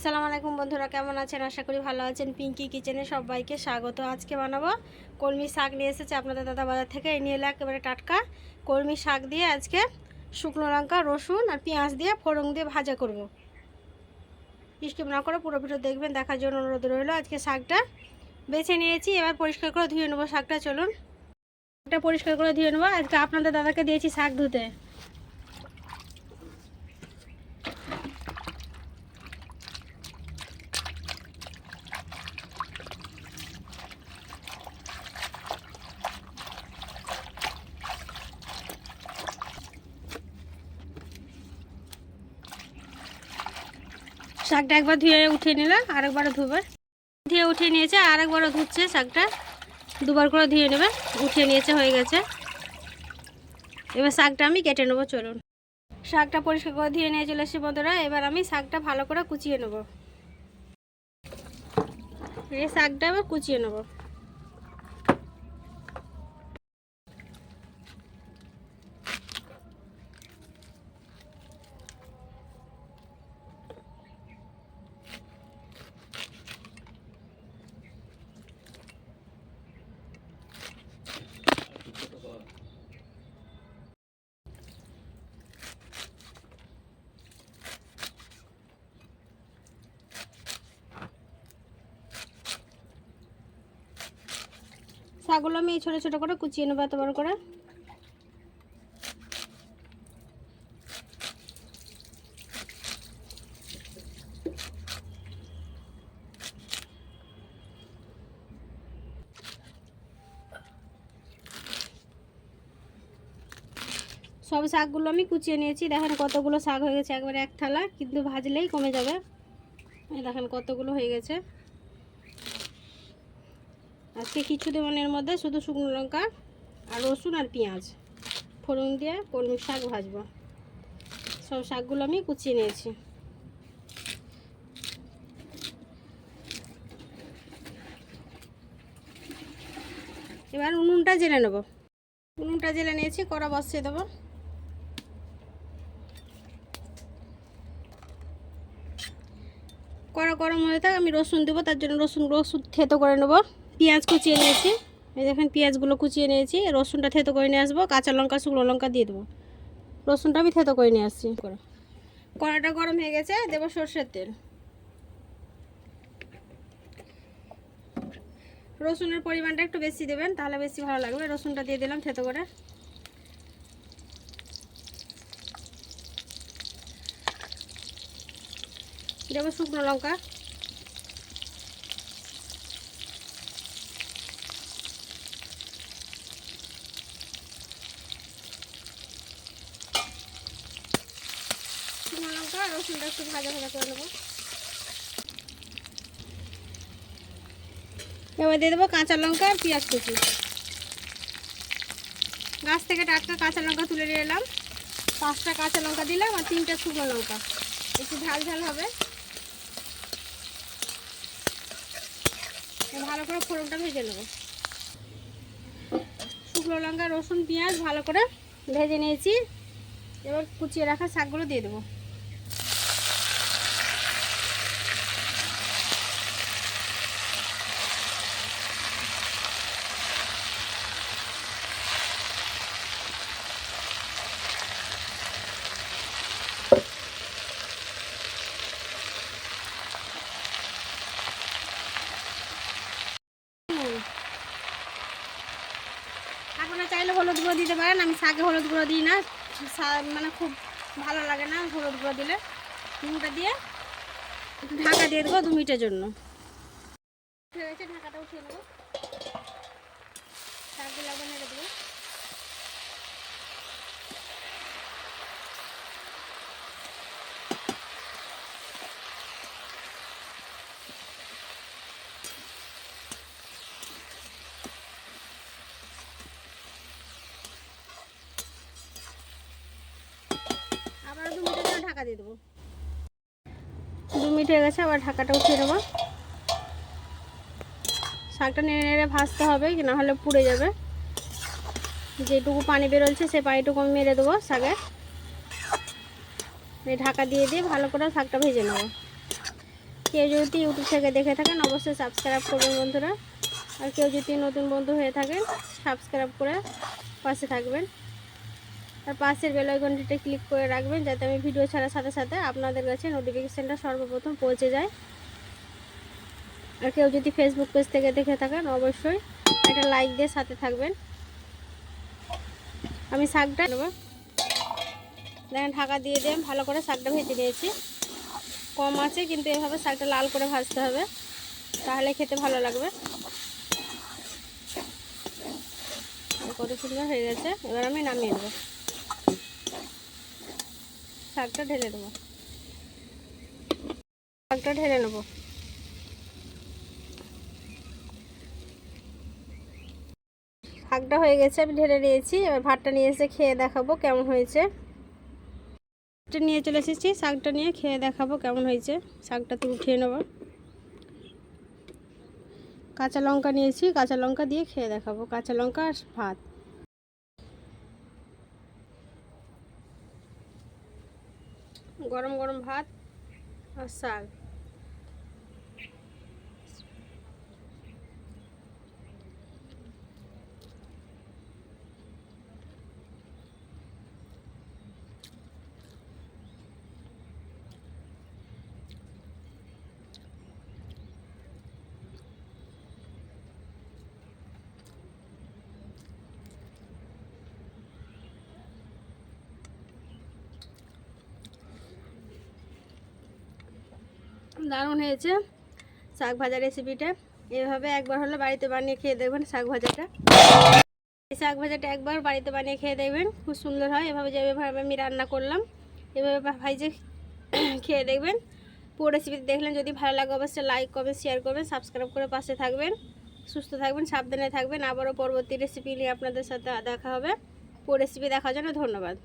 আসসালামু আলাইকুম বন্ধুরা, কেমন আছেন? আশা করি ভালো আছেন। পিঙ্কি কিচেনে সবাইকে স্বাগত। আজকে বানাবো কলমি শাক। নিয়ে এসেছে আপনাদের দাদা বাজার থেকে। এই নিয়ে এলে একেবারে টাটকা কলমি শাক দিয়ে আজকে শুকনো লঙ্কা, রসুন আর পেঁয়াজ দিয়ে ফোড়ন দিয়ে ভাজা করব। স্কিপ না করে পুরো ভিডিও দেখবেন, দেখার জন্য অনুরোধ রইল। আজকে শাকটা বেছে নিয়েছি, এবার পরিষ্কার করে ধুয়ে নেবো শাকটা। চলুন শাকটা পরিষ্কার করে ধুয়ে নেবো। আজকে আপনাদের দাদাকে দিয়েছি শাক ধুতে। শাকটা একবার ধুয়ে উঠিয়ে নিলে আরেকবারও ধুবে। ধুয়ে উঠিয়ে নিয়েছে, আরেকবারও ধুচ্ছে শাকটা। দুবার করে ধুয়ে নেবে। উঠিয়ে নিয়েছে, হয়ে গেছে। এবার শাকটা আমি কেটে নেবো। চলুন শাকটা পরিষ্কার করে ধুয়ে নিয়ে চলে এসেছি বন্ধুরা। এবার আমি শাকটা ভালো করে কুচিয়ে নেব। এই শাকটা এবার কুচিয়ে নেব। শাকগুলো আমি ছোটো ছোটো করে কুচিয়ে নেবো, এত বড় করে। সব শাকগুলো আমি কুচিয়ে নিয়েছি। দেখেন কতগুলো শাক হয়ে গেছে, একবারে এক থালা, কিন্তু ভাজলেই কমে যাবে। দেখেন কতগুলো হয়ে গেছে। আজকে কিছু দেবেন এর মধ্যে, শুধু শুকনো লঙ্কা আর রসুন আর পেঁয়াজ ফোড়ন দিয়ে কলমি শাক ভাজবো। সব শাকগুলো আমি কুচিয়ে নিয়েছি। এবার উনুনটা জেলে নেব। উনুনটা জেলে নিয়েছি, কড়া বসিয়ে দেবো। কড়া গরম হয়ে থাক, আমি রসুন দেবো। তার জন্য রসুন থেতো করে নেবো। পেঁয়াজ কুচিয়ে নিয়েছি, এই দেখেন পেঁয়াজগুলো কুচিয়ে নিয়েছি। রসুনটা থেতো করে নিয়ে আসবো। কাঁচা লঙ্কা, শুকনো লঙ্কা দিয়ে দেবো। রসুনটা আমি থেতো করে নিয়ে আসছি। কড়াটা গরম হয়ে গেছে, দেবো সরষের তেল। রসুনের পরিমাণটা একটু বেশি দেবেন, তাহলে বেশি ভালো লাগবে। রসুনটা দিয়ে দিলাম থেতো করে। দেবো শুকনো লঙ্কা। শুকনো লঙ্কা আর রসুনটা একটু ভাজা ভাজা করে নেবো। এবার দিয়ে দেবো কাঁচা লঙ্কা আর পেঁয়াজ কুচি। গাছ থেকে টাটকা কাঁচা লঙ্কা তুলে নিয়ে এলাম। 5টা কাঁচা লঙ্কা দিলাম আর 3টে শুকনো লঙ্কা। একটু ঝাল ঝাল হবে। ভালো করে ফোড়নটা ভেজে নেব। শুকনো লঙ্কা, রসুন, পেঁয়াজ ভালো করে ভেজে নিয়েছি। এবার কুচিয়ে রাখা শাকগুলো দিয়ে দেবো। আপনারা চাইলে হলুদ গুঁড়ো দিতে পারেন। আমি শাকে হলুদ গুঁড়ো দিই না, মানে খুব ভালো লাগে না হলুদ গুঁড়ো দিলে। নুনটা দিয়ে ঢাকা দিয়ে দেবো 2 মিনিটের জন্য। উঠে গেছে, ঢাকাটা উঠিয়ে নেবো। শাকগুলো আবার নেড়ে দেবো। আবার 2 মিনিটের জন্য ঢাকা দিয়ে দেবো। 2 মিনিট হয়ে গেছে, আবার ঢাকাটা উঠিয়ে নেবো। শাকটা নেড়ে নেড়ে ভাজতে হবে, না হলে পুড়ে যাবে। যেটুকু পানি বেরোচ্ছে সেই পানিটুকু আমি মেরে দেবো শাকে। ঢাকা দিয়ে দিয়ে ভালো করে শাকটা ভেজে নেব। কেউ যদি ইউটিউব থেকে দেখে থাকেন অবশ্যই সাবস্ক্রাইব করবেন বন্ধুরা। আর কেউ যদি নতুন বন্ধু হয়ে থাকেন সাবস্ক্রাইব করে পাশে থাকবেন। আর পাশের বেল আইকনটিতে ক্লিক করে রাখবেন যাতে আমি ভিডিও ছাড়ার সাথে সাথে আপনাদের কাছে নোটিফিকেশানটা সর্বপ্রথম পৌঁছে যায়। আর কেউ যদি ফেসবুক পেজ থেকে দেখে থাকেন অবশ্যই একটা লাইক দিয়ে সাথে থাকবেন। আমি শাকটা নেব, দেখেন ঢাকা দিয়ে ভালো করে শাকটা ভেজে নিয়েছি। কম আছে কিন্তু এভাবে শাকটা লাল করে ভাজতে হবে, তাহলে খেতে ভালো লাগবে। কত সুন্দর হয়ে গেছে, এবার আমি নামিয়ে নেব। শাকটা ঢেলে দেবো, শাকটা ঢেলে নেব। শাকটা হয়ে গেছে, আমি ঢেলে নিয়েছি। এবার ভাতটা নিয়ে এসে খেয়ে দেখাবো কেমন হয়েছে। ভাতটা নিয়ে চলে এসেছি, শাকটা নিয়ে খেয়ে দেখাবো কেমন হয়েছে। শাকটা তো উঠিয়ে নেব। কাঁচা লঙ্কা নিয়েছি, কাঁচা লঙ্কা দিয়ে খেয়ে দেখাবো। কাঁচা লঙ্কা আর ভাত, গরম গরম ভাত আর শাক। দারুণ হয়েছে শাক ভাজা রেসিপিটা। এভাবে একবার হলে বাড়িতে বানিয়ে খেয়ে দেখবেন শাক ভাজাটা। এই শাক ভাজাটা একবার বাড়িতে বানিয়ে খেয়ে দেখবেন, খুব সুন্দর হয়। এভাবে যেভাবে আমি রান্না করলাম এভাবে ভাইজে খেয়ে দেখবেন। পুরো রেসিপিটা দেখলেন, যদি ভালো লাগে অবশ্যই লাইক কমেন্ট শেয়ার করবেন, সাবস্ক্রাইব করে পাশে থাকবেন। সুস্থ থাকবেন, সাবধানে থাকবেন। আবারও পরবর্তী রেসিপি নিয়ে আপনাদের সাথে দেখা হবে। পুরো রেসিপি দেখার জন্য ধন্যবাদ।